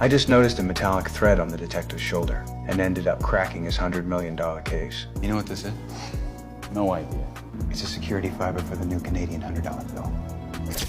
I just noticed a metallic thread on the detective's shoulder and ended up cracking his $100 million case. You know what this is? No idea. It's a security fiber for the new Canadian $100 bill.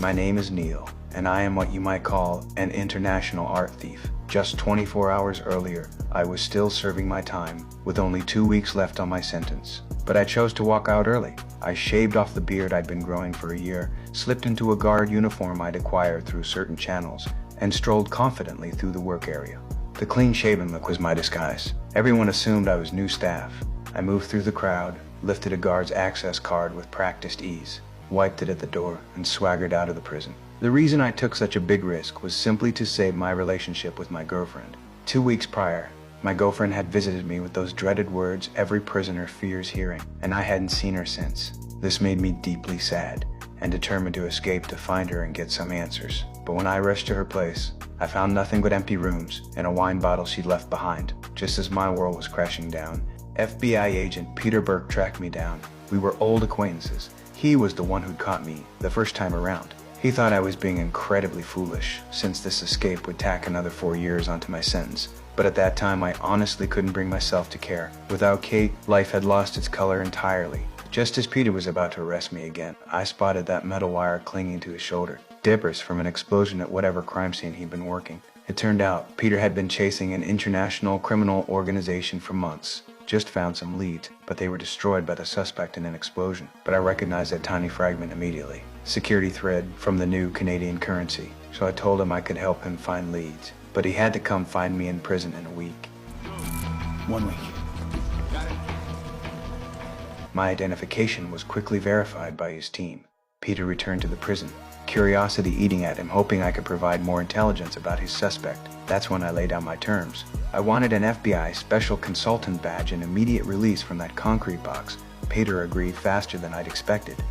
My name is Neil, and I am what you might call an international art thief. Just 24 hours earlier, I was still serving my time, with only 2 weeks left on my sentence. But I chose to walk out early. I shaved off the beard I'd been growing for a year, slipped into a guard uniform I'd acquired through certain channels, and strolled confidently through the work area. The clean-shaven look was my disguise. Everyone assumed I was new staff. I moved through the crowd, lifted a guard's access card with practiced ease, wiped it at the door, and swaggered out of the prison. The reason I took such a big risk was simply to save my relationship with my girlfriend. 2 weeks prior, my girlfriend had visited me with those dreaded words every prisoner fears hearing, and I hadn't seen her since. This made me deeply sad, and determined to escape to find her and get some answers. But when I rushed to her place, I found nothing but empty rooms and a wine bottle she'd left behind. Just as my world was crashing down, FBI agent Peter Burke tracked me down. We were old acquaintances. He was the one who'd caught me the first time around. He thought I was being incredibly foolish, since this escape would tack another 4 years onto my sentence. But at that time, I honestly couldn't bring myself to care. Without Kate, life had lost its color entirely. Just as Peter was about to arrest me again, I spotted that metal wire clinging to his shoulder. Dippers from an explosion at whatever crime scene he'd been working. It turned out, Peter had been chasing an international criminal organization for months. Just found some leads, but they were destroyed by the suspect in an explosion. But I recognized that tiny fragment immediately. Security thread from the new Canadian currency. So I told him I could help him find leads. But he had to come find me in prison in a week. 1 week. My identification was quickly verified by his team. Peter returned to the prison, curiosity eating at him, hoping I could provide more intelligence about his suspect. That's when I laid down my terms. I wanted an FBI special consultant badge and immediate release from that concrete box. Peter agreed faster than I'd expected.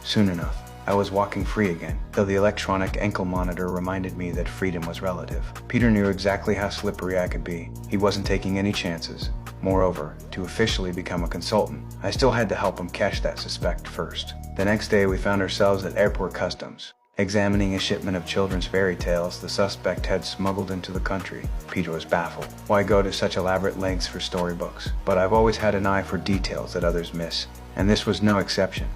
Soon enough, I was walking free again, though the electronic ankle monitor reminded me that freedom was relative. Peter knew exactly how slippery I could be. He wasn't taking any chances. Moreover, to officially become a consultant, I still had to help him catch that suspect first. The next day, we found ourselves at airport customs, examining a shipment of children's fairy tales the suspect had smuggled into the country. Peter was baffled. Why go to such elaborate lengths for storybooks? But I've always had an eye for details that others miss, and this was no exception.